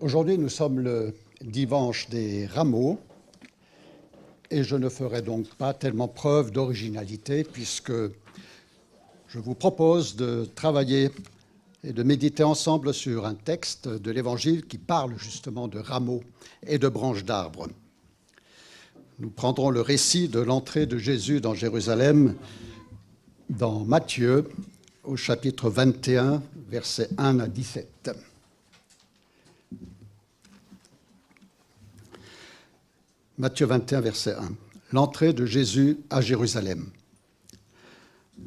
Aujourd'hui, nous sommes le dimanche des Rameaux et je ne ferai donc pas tellement preuve d'originalité puisque je vous propose de travailler et de méditer ensemble sur un texte de l'Évangile qui parle justement de rameaux et de branches d'arbres. Nous prendrons le récit de l'entrée de Jésus dans Jérusalem dans Matthieu au chapitre 21, versets 1 à 17. Matthieu 21, verset 1. L'entrée de Jésus à Jérusalem.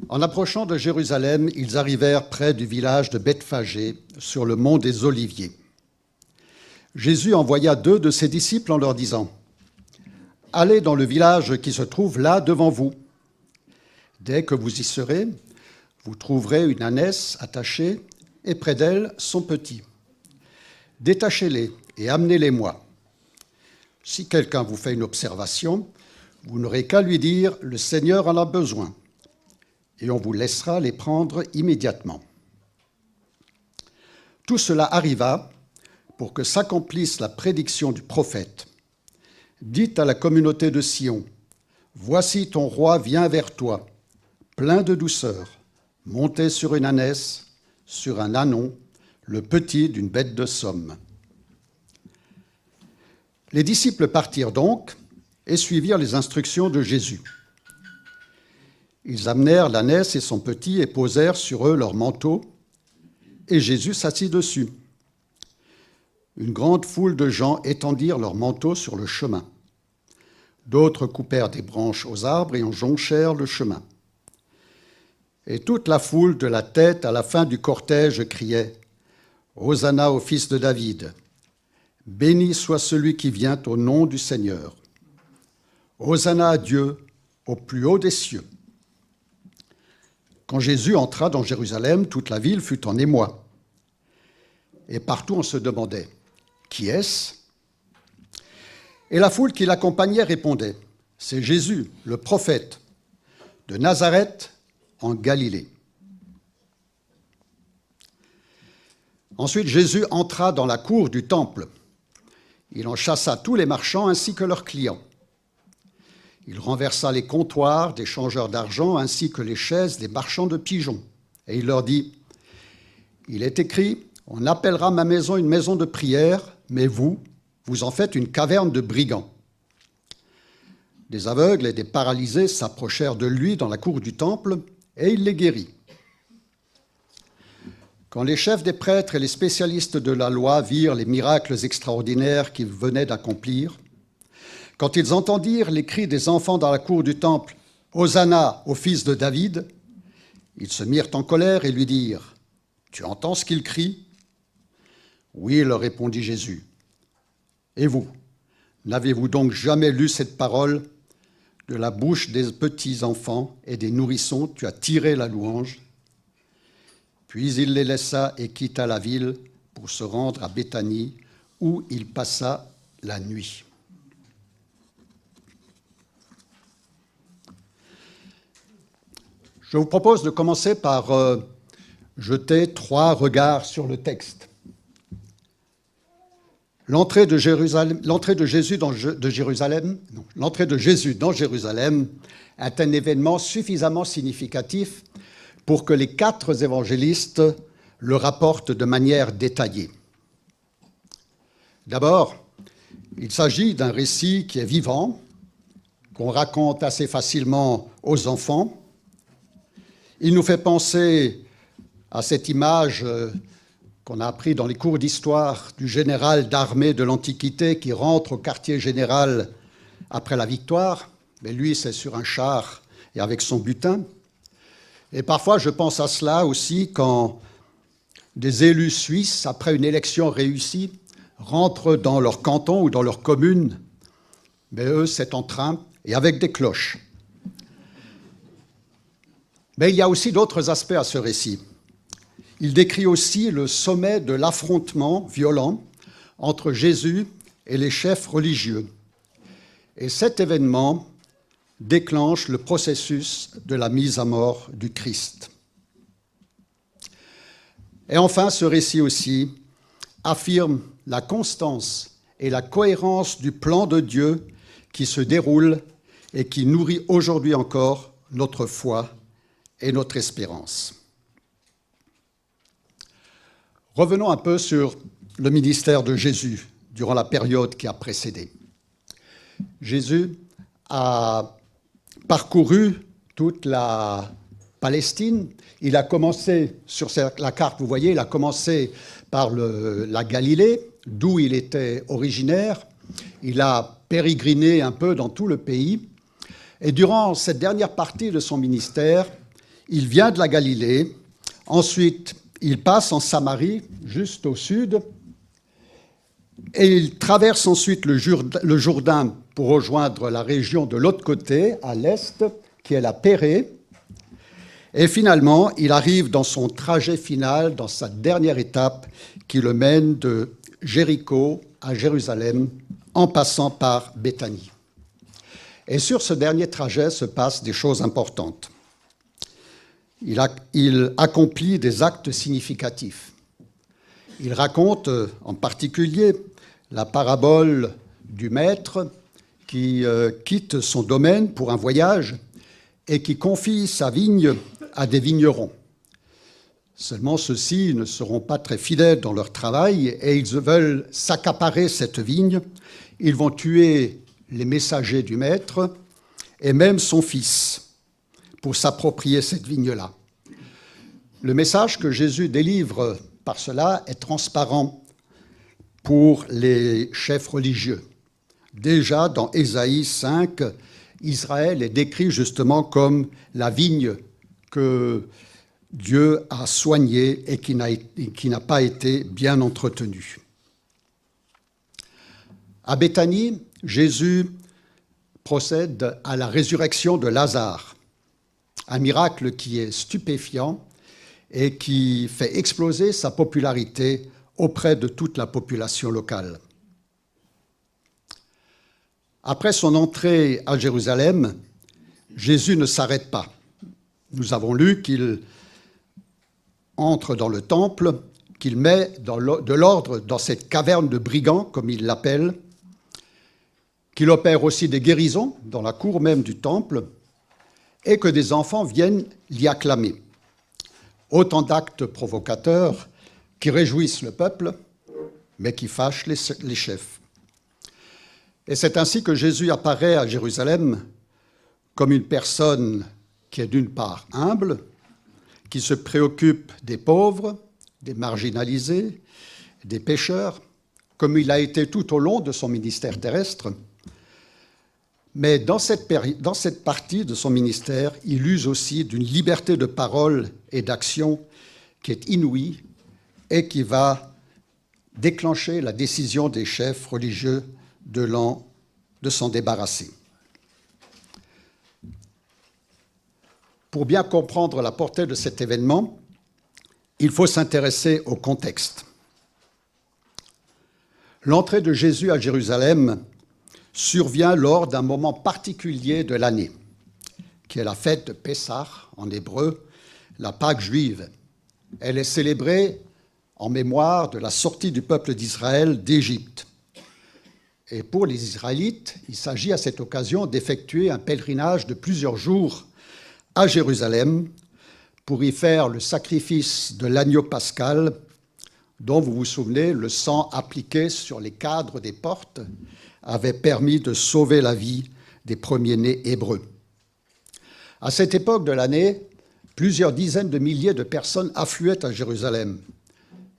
En approchant de Jérusalem, ils arrivèrent près du village de Bethphagée, sur le mont des Oliviers. Jésus envoya 2 de ses disciples en leur disant : « Allez dans le village qui se trouve là devant vous. Dès que vous y serez, vous trouverez une ânesse attachée et près d'elle son petit. Détachez-les et amenez-les-moi. Si quelqu'un vous fait une observation, vous n'aurez qu'à lui dire « Le Seigneur en a besoin » et on vous laissera les prendre immédiatement. Tout cela arriva pour que s'accomplisse la prédiction du prophète. Dites à la communauté de Sion : voici ton roi vient vers toi, plein de douceur, monté sur une ânesse, sur un ânon, le petit d'une bête de somme. Les disciples partirent donc et suivirent les instructions de Jésus. Ils amenèrent l'ânesse et son petit et posèrent sur eux leurs manteaux, et Jésus s'assit dessus. Une grande foule de gens étendirent leurs manteaux sur le chemin. D'autres coupèrent des branches aux arbres et en jonchèrent le chemin. Et toute la foule, de la tête à la fin du cortège, criait : « Hosanna au fils de David ! Béni soit celui qui vient au nom du Seigneur. Hosanna à Dieu au plus haut des cieux. » Quand Jésus entra dans Jérusalem, toute la ville fut en émoi. Et partout on se demandait : qui est-ce ? Et la foule qui l'accompagnait répondait : c'est Jésus, le prophète, de Nazareth en Galilée. Ensuite, Jésus entra dans la cour du temple. Il en chassa tous les marchands ainsi que leurs clients. Il renversa les comptoirs des changeurs d'argent ainsi que les chaises des marchands de pigeons. Et il leur dit : « Il est écrit, on appellera ma maison une maison de prière, mais vous en faites une caverne de brigands. » Des aveugles et des paralysés s'approchèrent de lui dans la cour du temple, et il les guérit. Quand les chefs des prêtres et les spécialistes de la loi virent les miracles extraordinaires qu'il venait d'accomplir, quand ils entendirent les cris des enfants dans la cour du temple « Hosanna au fils de David », ils se mirent en colère et lui dirent : « Tu entends ce qu'il crie ?» « Oui, leur répondit Jésus. « Et vous, n'avez-vous donc jamais lu cette parole ? De la bouche des petits enfants et des nourrissons, tu as tiré la louange. » Puis il les laissa et quitta la ville pour se rendre à Béthanie, où il passa la nuit. Je vous propose de commencer par jeter 3 regards sur le texte. L'entrée de Jésus dans Jérusalem est un événement suffisamment significatif pour que les 4 évangélistes le rapportent de manière détaillée. D'abord, il s'agit d'un récit qui est vivant, qu'on raconte assez facilement aux enfants. Il nous fait penser à cette image qu'on a appris dans les cours d'histoire du général d'armée de l'Antiquité qui rentre au quartier général après la victoire. Mais lui, c'est sur un char et avec son butin. Et parfois, je pense à cela aussi quand des élus suisses, après une élection réussie, rentrent dans leur canton ou dans leur commune. Mais eux, c'est en train et avec des cloches. Mais il y a aussi d'autres aspects à ce récit. Il décrit aussi le sommet de l'affrontement violent entre Jésus et les chefs religieux. Et cet événement déclenche le processus de la mise à mort du Christ. Et enfin, ce récit aussi affirme la constance et la cohérence du plan de Dieu qui se déroule et qui nourrit aujourd'hui encore notre foi et notre espérance. Revenons un peu sur le ministère de Jésus durant la période qui a précédé. Jésus a parcouru toute la Palestine. Il a commencé, sur la carte, vous voyez, il a commencé par la Galilée, d'où il était originaire. Il a pérégriné un peu dans tout le pays. Et durant cette dernière partie de son ministère, il vient de la Galilée. Ensuite, il passe en Samarie, juste au sud. Et il traverse ensuite le Jourdain pour rejoindre la région de l'autre côté, à l'est, qui est la Pérée. Et finalement, il arrive dans son trajet final, dans sa dernière étape, qui le mène de Jéricho à Jérusalem, en passant par Béthanie. Et sur ce dernier trajet se passent des choses importantes. Il accomplit des actes significatifs. Il raconte en particulier la parabole du maître qui quitte son domaine pour un voyage et qui confie sa vigne à des vignerons. Seulement, ceux-ci ne seront pas très fidèles dans leur travail et ils veulent s'accaparer cette vigne. Ils vont tuer les messagers du maître et même son fils pour s'approprier cette vigne-là. Le message que Jésus délivre par cela est transparent pour les chefs religieux. Déjà dans Ésaïe 5, Israël est décrit justement comme la vigne que Dieu a soignée et qui n'a pas été bien entretenue. À Béthanie, Jésus procède à la résurrection de Lazare, un miracle qui est stupéfiant et qui fait exploser sa popularité auprès de toute la population locale. Après son entrée à Jérusalem, Jésus ne s'arrête pas. Nous avons lu qu'il entre dans le temple, qu'il met de l'ordre dans cette caverne de brigands, comme il l'appelle, qu'il opère aussi des guérisons dans la cour même du temple et que des enfants viennent l'y acclamer. Autant d'actes provocateurs qui réjouissent le peuple, mais qui fâchent les chefs. Et c'est ainsi que Jésus apparaît à Jérusalem comme une personne qui est d'une part humble, qui se préoccupe des pauvres, des marginalisés, des pécheurs, comme il a été tout au long de son ministère terrestre. Mais dans cette partie de son ministère, il use aussi d'une liberté de parole et d'action qui est inouïe et qui va déclencher la décision des chefs religieux de s'en débarrasser. Pour bien comprendre la portée de cet événement, il faut s'intéresser au contexte. L'entrée de Jésus à Jérusalem survient lors d'un moment particulier de l'année, qui est la fête de Pessah, en hébreu, la Pâque juive. Elle est célébrée en mémoire de la sortie du peuple d'Israël d'Égypte. Et pour les Israélites, il s'agit à cette occasion d'effectuer un pèlerinage de plusieurs jours à Jérusalem pour y faire le sacrifice de l'agneau pascal, dont vous vous souvenez, le sang appliqué sur les cadres des portes avait permis de sauver la vie des premiers-nés hébreux. À cette époque de l'année, plusieurs dizaines de milliers de personnes affluaient à Jérusalem.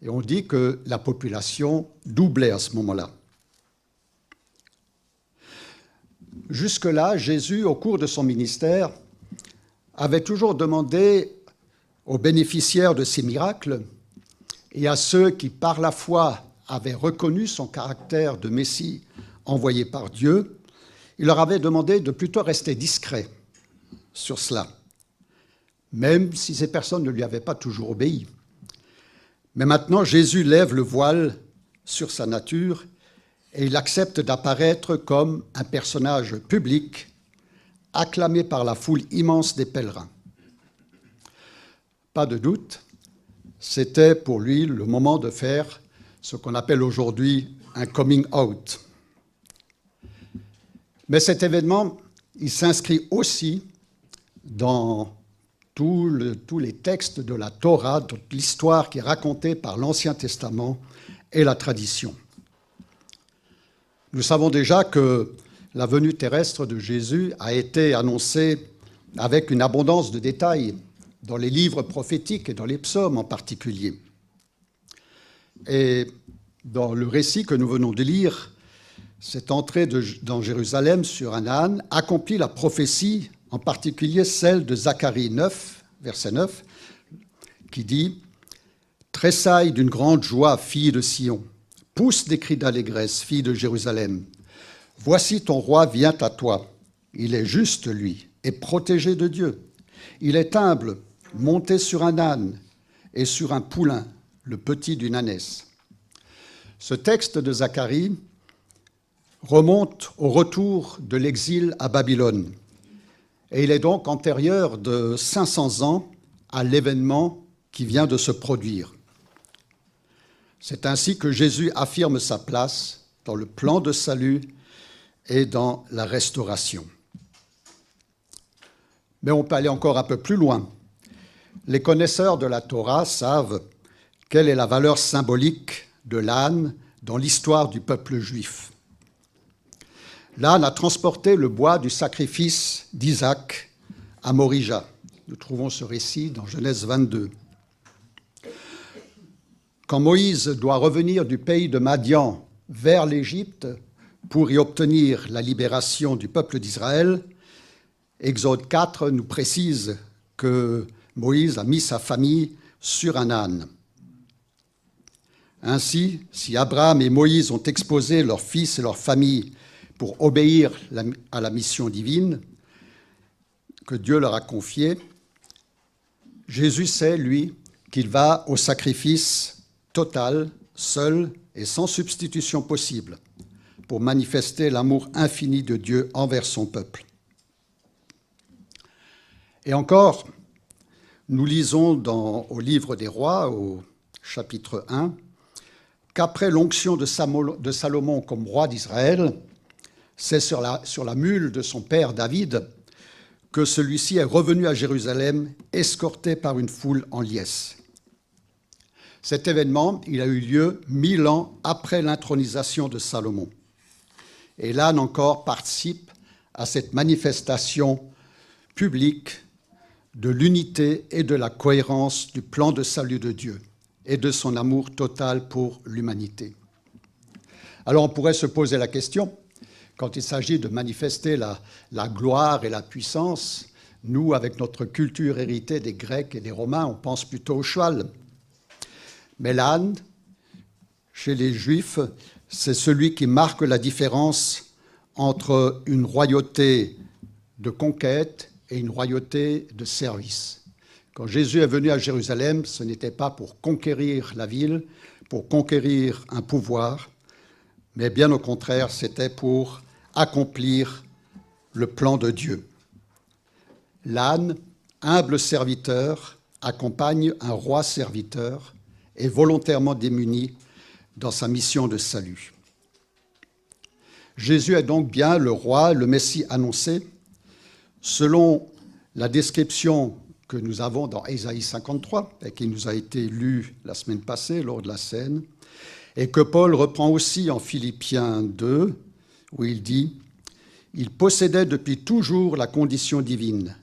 Et on dit que la population doublait à ce moment-là. Jusque-là, Jésus, au cours de son ministère, avait toujours demandé aux bénéficiaires de ces miracles et à ceux qui, par la foi, avaient reconnu son caractère de Messie envoyé par Dieu, il leur avait demandé de plutôt rester discrets sur cela, même si ces personnes ne lui avaient pas toujours obéi. Mais maintenant, Jésus lève le voile sur sa nature et il accepte d'apparaître comme un personnage public, acclamé par la foule immense des pèlerins. Pas de doute, c'était pour lui le moment de faire ce qu'on appelle aujourd'hui un coming out. Mais cet événement, il s'inscrit aussi dans tous les textes de la Torah, toute l'histoire qui est racontée par l'Ancien Testament et la tradition. Nous savons déjà que la venue terrestre de Jésus a été annoncée avec une abondance de détails dans les livres prophétiques et dans les psaumes en particulier. Et dans le récit que nous venons de lire, cette entrée dans Jérusalem sur un âne accomplit la prophétie, en particulier celle de Zacharie 9, verset 9, qui dit « Tressaille d'une grande joie, fille de Sion, pousse des cris d'allégresse, fille de Jérusalem. Voici ton roi vient à toi. Il est juste, lui, et protégé de Dieu. Il est humble, monté sur un âne et sur un poulain, le petit d'une ânesse. » Ce texte de Zacharie remonte au retour de l'exil à Babylone. Et il est donc antérieur de 500 ans à l'événement qui vient de se produire. C'est ainsi que Jésus affirme sa place dans le plan de salut et dans la restauration. Mais on peut aller encore un peu plus loin. Les connaisseurs de la Torah savent quelle est la valeur symbolique de l'âne dans l'histoire du peuple juif. L'âne a transporté le bois du sacrifice d'Isaac à Morija. Nous trouvons ce récit dans Genèse 22. Quand Moïse doit revenir du pays de Madian vers l'Égypte pour y obtenir la libération du peuple d'Israël, Exode 4 nous précise que Moïse a mis sa famille sur un âne. Ainsi, si Abraham et Moïse ont exposé leurs fils et leurs familles pour obéir à la mission divine que Dieu leur a confiée, Jésus sait, lui, qu'il va au sacrifice total, seul et sans substitution possible, pour manifester l'amour infini de Dieu envers son peuple. Et encore, nous lisons au livre des Rois, au chapitre 1, qu'après l'onction de Salomon comme roi d'Israël, c'est sur la mule de son père David que celui-ci est revenu à Jérusalem, escorté par une foule en liesse. Cet événement, il a eu lieu 1000 ans après l'intronisation de Salomon. Et l'âne encore participe à cette manifestation publique de l'unité et de la cohérence du plan de salut de Dieu et de son amour total pour l'humanité. Alors on pourrait se poser la question, quand il s'agit de manifester la gloire et la puissance, nous, avec notre culture héritée des Grecs et des Romains, on pense plutôt au cheval. Mais l'âne, chez les Juifs, c'est celui qui marque la différence entre une royauté de conquête et une royauté de service. Quand Jésus est venu à Jérusalem, ce n'était pas pour conquérir la ville, pour conquérir un pouvoir, mais bien au contraire, c'était pour accomplir le plan de Dieu. L'âne, humble serviteur, accompagne un roi serviteur et volontairement démuni dans sa mission de salut. Jésus est donc bien le roi, le Messie annoncé, selon la description que nous avons dans Ésaïe 53, et qui nous a été lu la semaine passée lors de la scène, et que Paul reprend aussi en Philippiens 2, où il dit « Il possédait depuis toujours la condition divine,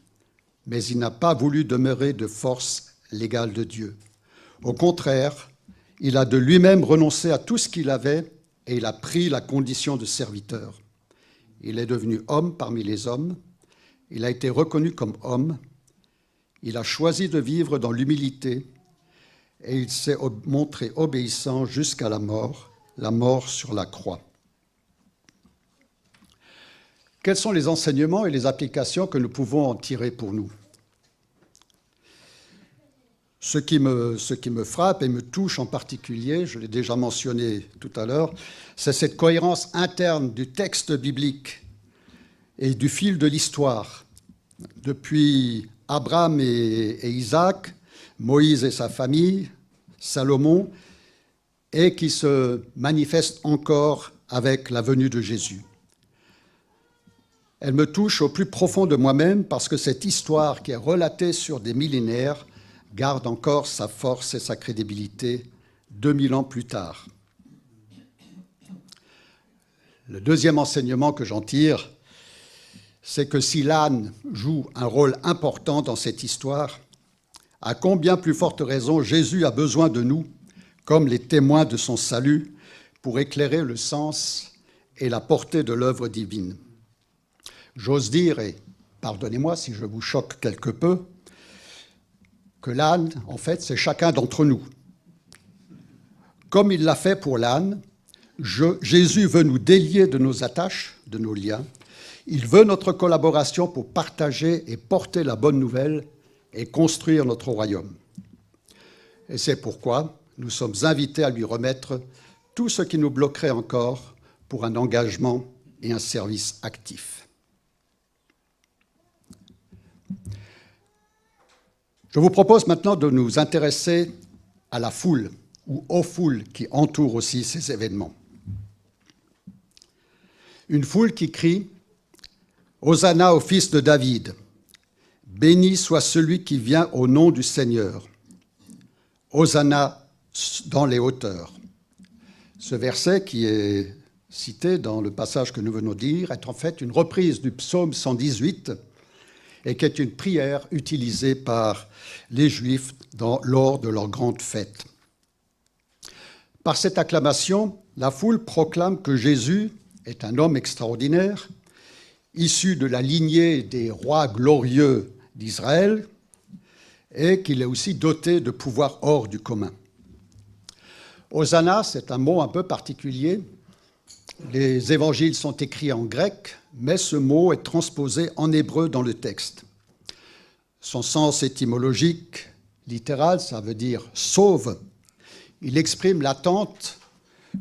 mais il n'a pas voulu demeurer de force l'égale de Dieu. Au contraire, il a de lui-même renoncé à tout ce qu'il avait et il a pris la condition de serviteur. Il est devenu homme parmi les hommes, il a été reconnu comme homme, il a choisi de vivre dans l'humilité et il s'est montré obéissant jusqu'à la mort sur la croix. » Quels sont les enseignements et les applications que nous pouvons en tirer pour nous ? Ce qui me frappe et me touche en particulier, je l'ai déjà mentionné tout à l'heure, c'est cette cohérence interne du texte biblique et du fil de l'histoire. Depuis Abraham et Isaac, Moïse et sa famille, Salomon, et qui se manifeste encore avec la venue de Jésus. Elle me touche au plus profond de moi-même parce que cette histoire qui est relatée sur des millénaires garde encore sa force et sa crédibilité 2000 ans plus tard. Le deuxième enseignement que j'en tire, c'est que si l'âne joue un rôle important dans cette histoire, à combien plus forte raison Jésus a besoin de nous, comme les témoins de son salut, pour éclairer le sens et la portée de l'œuvre divine. J'ose dire, et pardonnez-moi si je vous choque quelque peu, que l'âne, en fait, c'est chacun d'entre nous. Comme il l'a fait pour l'âne, Jésus veut nous délier de nos attaches, de nos liens. Il veut notre collaboration pour partager et porter la bonne nouvelle et construire notre royaume. Et c'est pourquoi nous sommes invités à lui remettre tout ce qui nous bloquerait encore pour un engagement et un service actif. Je vous propose maintenant de nous intéresser à la foule ou aux foules qui entourent aussi ces événements. Une foule qui crie « Hosanna au fils de David ! Béni soit celui qui vient au nom du Seigneur. Hosanna dans les hauteurs. » Ce verset qui est cité dans le passage que nous venons de lire est en fait une reprise du psaume 118 et qui est une prière utilisée par les Juifs lors de leur grande fête. Par cette acclamation, la foule proclame que Jésus est un homme extraordinaire, issu de la lignée des rois glorieux d'Israël, et qu'il est aussi doté de pouvoirs hors du commun. Hosanna, c'est un mot un peu particulier. Les évangiles sont écrits en grec, mais ce mot est transposé en hébreu dans le texte. Son sens étymologique, littéral, ça veut dire « sauve ». Il exprime l'attente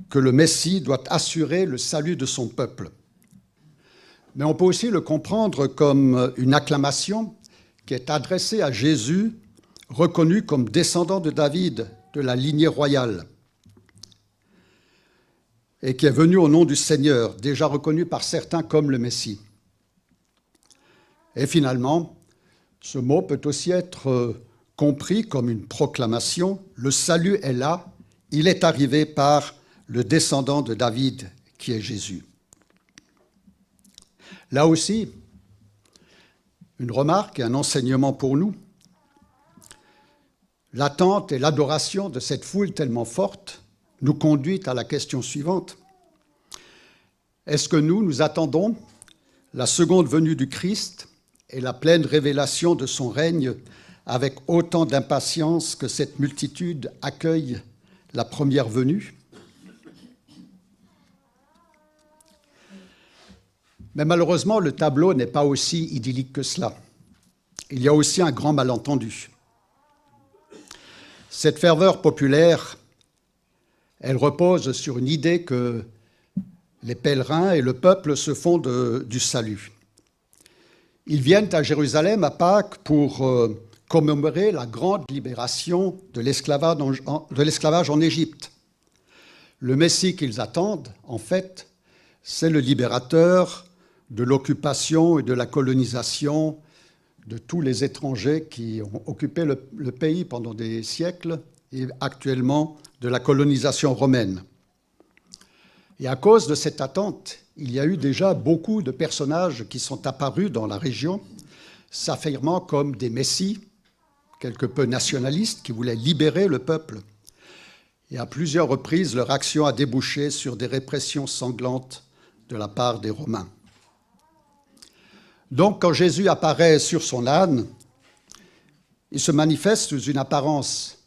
que le Messie doit assurer le salut de son peuple. Mais on peut aussi le comprendre comme une acclamation qui est adressée à Jésus, reconnu comme descendant de David, de la lignée royale, et qui est venu au nom du Seigneur, déjà reconnu par certains comme le Messie. Et finalement, ce mot peut aussi être compris comme une proclamation. Le salut est là, il est arrivé par le descendant de David, qui est Jésus. Là aussi, une remarque et un enseignement pour nous. L'attente et l'adoration de cette foule tellement forte nous conduit à la question suivante. Est-ce que nous attendons la seconde venue du Christ et la pleine révélation de son règne avec autant d'impatience que cette multitude accueille la première venue? Mais malheureusement, le tableau n'est pas aussi idyllique que cela. Il y a aussi un grand malentendu. Cette ferveur populaire, elle repose sur une idée que les pèlerins et le peuple se font du salut. Ils viennent à Jérusalem à Pâques pour commémorer la grande libération de l'esclavage en Égypte. Le Messie qu'ils attendent, en fait, c'est le libérateur de l'occupation et de la colonisation de tous les étrangers qui ont occupé le pays pendant des siècles et actuellement de la colonisation romaine. Et à cause de cette attente, il y a eu déjà beaucoup de personnages qui sont apparus dans la région, s'affirmant comme des messies, quelque peu nationalistes, qui voulaient libérer le peuple. Et à plusieurs reprises, leur action a débouché sur des répressions sanglantes de la part des Romains. Donc, quand Jésus apparaît sur son âne, il se manifeste sous une apparence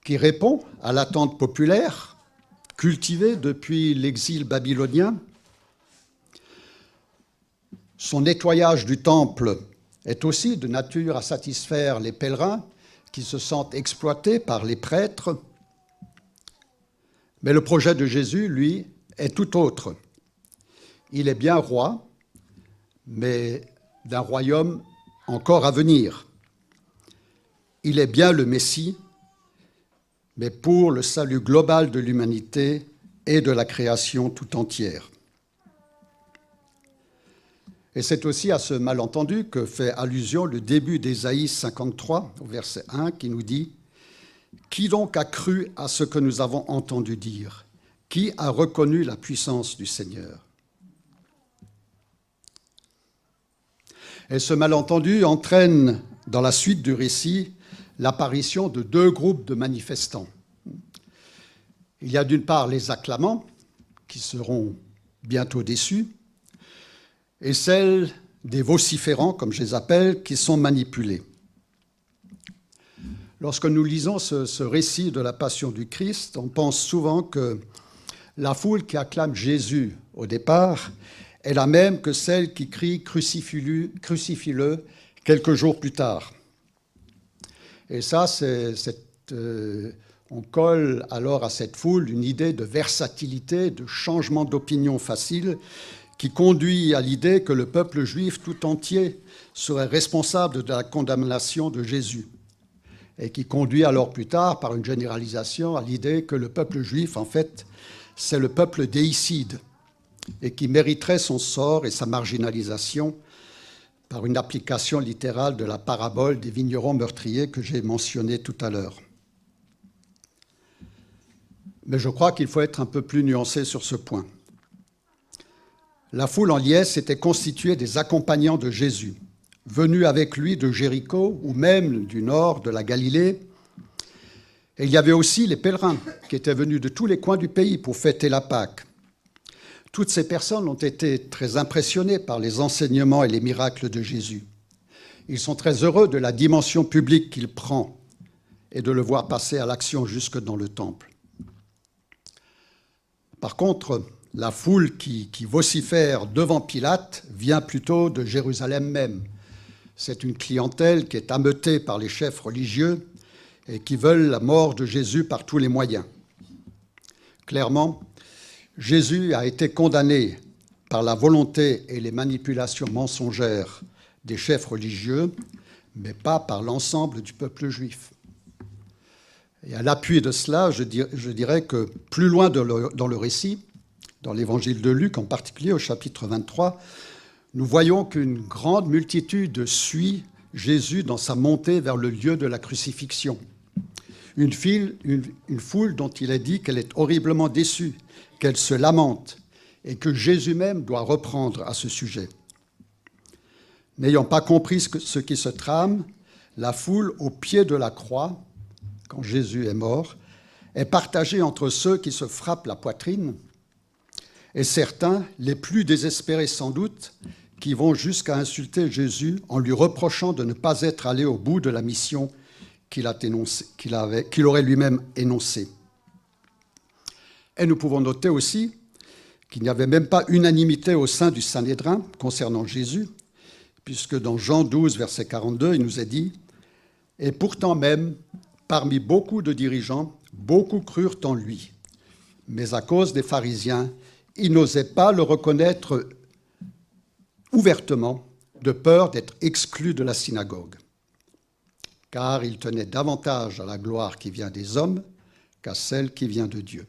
qui répond à l'attente populaire, cultivée depuis l'exil babylonien. Son nettoyage du temple est aussi de nature à satisfaire les pèlerins qui se sentent exploités par les prêtres. Mais le projet de Jésus, lui, est tout autre. Il est bien roi, mais d'un royaume encore à venir. Il est bien le Messie, mais pour le salut global de l'humanité et de la création tout entière. Et c'est aussi à ce malentendu que fait allusion le début d'Ésaïe 53, au verset 1, qui nous dit « Qui donc a cru à ce que nous avons entendu dire? Qui a reconnu la puissance du Seigneur ?» Et ce malentendu entraîne, dans la suite du récit, l'apparition de deux groupes de manifestants. Il y a d'une part les acclamants, qui seront bientôt déçus, et celle des vociférants, comme je les appelle, qui sont manipulés. Lorsque nous lisons ce récit de la Passion du Christ, on pense souvent que la foule qui acclame Jésus au départ est la même que celle qui crie « Crucifie-le » quelques jours plus tard. Et ça, on colle alors à cette foule une idée de versatilité, de changement d'opinion facile, qui conduit à l'idée que le peuple juif tout entier serait responsable de la condamnation de Jésus, et qui conduit alors plus tard, par une généralisation, à l'idée que le peuple juif, en fait, c'est le peuple déicide, et qui mériterait son sort et sa marginalisation par une application littérale de la parabole des vignerons meurtriers que j'ai mentionnée tout à l'heure. Mais je crois qu'il faut être un peu plus nuancé sur ce point. La foule en liesse était constituée des accompagnants de Jésus, venus avec lui de Jéricho ou même du nord de la Galilée. Et il y avait aussi les pèlerins qui étaient venus de tous les coins du pays pour fêter la Pâque. Toutes ces personnes ont été très impressionnées par les enseignements et les miracles de Jésus. Ils sont très heureux de la dimension publique qu'il prend et de le voir passer à l'action jusque dans le temple. Par contre, la foule qui vocifère devant Pilate vient plutôt de Jérusalem même. C'est une clientèle qui est ameutée par les chefs religieux et qui veulent la mort de Jésus par tous les moyens. Clairement, Jésus a été condamné par la volonté et les manipulations mensongères des chefs religieux, mais pas par l'ensemble du peuple juif. Et à l'appui de cela, je dirais que plus loin dans le récit, dans l'évangile de Luc en particulier, au chapitre 23, nous voyons qu'une grande multitude suit Jésus dans sa montée vers le lieu de la crucifixion. Une foule dont il est dit qu'elle est horriblement déçue, qu'elle se lamente et que Jésus même doit reprendre à ce sujet. N'ayant pas compris ce qui se trame, la foule au pied de la croix, quand Jésus est mort, est partagée entre ceux qui se frappent la poitrine et certains, les plus désespérés sans doute, qui vont jusqu'à insulter Jésus en lui reprochant de ne pas être allé au bout de la mission qu'il aurait lui-même énoncée. Et nous pouvons noter aussi qu'il n'y avait même pas unanimité au sein du Sanhédrin concernant Jésus, puisque dans Jean 12, verset 42, il nous est dit « Et pourtant même, parmi beaucoup de dirigeants, beaucoup crurent en lui. Mais à cause des pharisiens, ils n'osaient pas le reconnaître ouvertement, de peur d'être exclus de la synagogue. Car ils tenaient davantage à la gloire qui vient des hommes qu'à celle qui vient de Dieu. »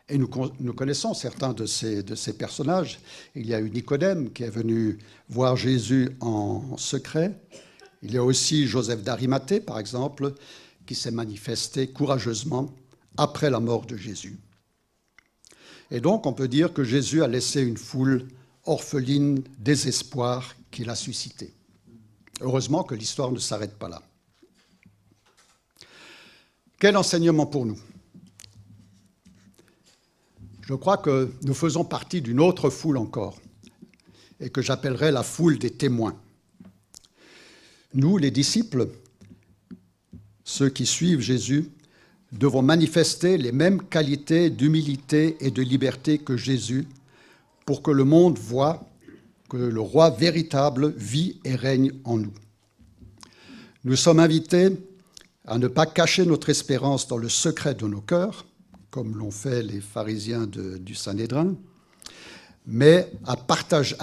Et nous connaissons certains de ces personnages. Il y a eu Nicodème qui est venu voir Jésus en secret. Il y a aussi Joseph d'Arimathée, par exemple, qui s'est manifesté courageusement après la mort de Jésus. Et donc, on peut dire que Jésus a laissé une foule orpheline désespoir qu'il a suscité. Heureusement que l'histoire ne s'arrête pas là. Quel enseignement pour nous ? Je crois que nous faisons partie d'une autre foule encore, et que j'appellerais la foule des témoins. Nous, les disciples, ceux qui suivent Jésus, devons manifester les mêmes qualités d'humilité et de liberté que Jésus pour que le monde voie que le roi véritable vit et règne en nous. Nous sommes invités à ne pas cacher notre espérance dans le secret de nos cœurs, comme l'ont fait les pharisiens du Sanhédrin, mais à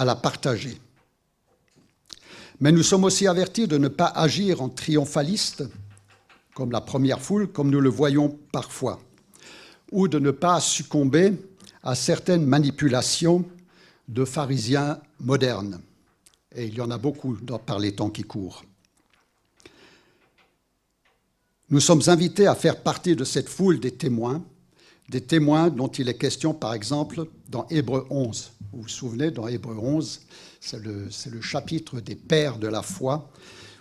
la partager. Mais nous sommes aussi avertis de ne pas agir en triomphaliste, comme la première foule, comme nous le voyons parfois, ou de ne pas succomber à certaines manipulations de pharisiens modernes. Et il y en a beaucoup par les temps qui courent. Nous sommes invités à faire partie de cette foule des témoins dont il est question, par exemple, dans Hébreux 11. Vous vous souvenez, dans Hébreux 11, c'est le chapitre des pères de la foi,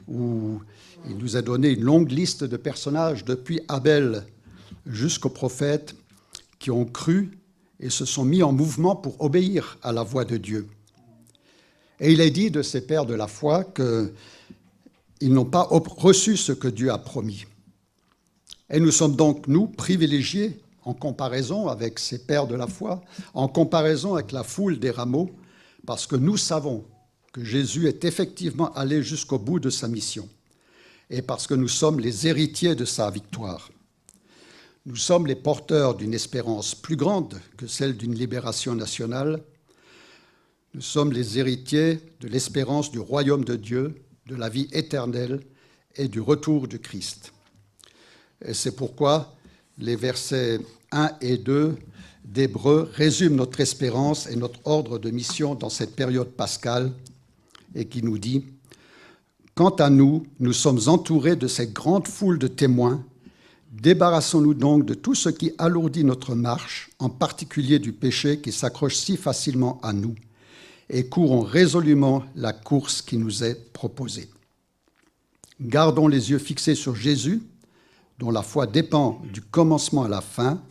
où il nous a donné une longue liste de personnages, depuis Abel jusqu'aux prophètes, qui ont cru et se sont mis en mouvement pour obéir à la voix de Dieu. Et il est dit de ces pères de la foi qu'ils n'ont pas reçu ce que Dieu a promis. Et nous sommes donc, nous, privilégiés en comparaison avec ces pères de la foi, en comparaison avec la foule des rameaux, parce que nous savons que Jésus est effectivement allé jusqu'au bout de sa mission, et parce que nous sommes les héritiers de sa victoire. Nous sommes les porteurs d'une espérance plus grande que celle d'une libération nationale. Nous sommes les héritiers de l'espérance du royaume de Dieu, de la vie éternelle et du retour du Christ. Et c'est pourquoi les versets 1 et 2 d'Hébreux résument notre espérance et notre ordre de mission dans cette période pascale, et qui nous dit « Quant à nous, nous sommes entourés de cette grande foule de témoins. Débarrassons-nous donc de tout ce qui alourdit notre marche, en particulier du péché qui s'accroche si facilement à nous, et courons résolument la course qui nous est proposée. Gardons les yeux fixés sur Jésus, dont la foi dépend du commencement à la fin.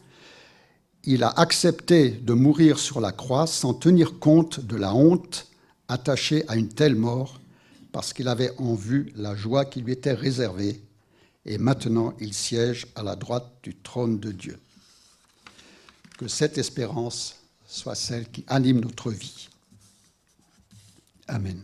Il a accepté de mourir sur la croix sans tenir compte de la honte attachée à une telle mort, parce qu'il avait en vue la joie qui lui était réservée, et maintenant il siège à la droite du trône de Dieu. Que cette espérance soit celle qui anime notre vie. Amen.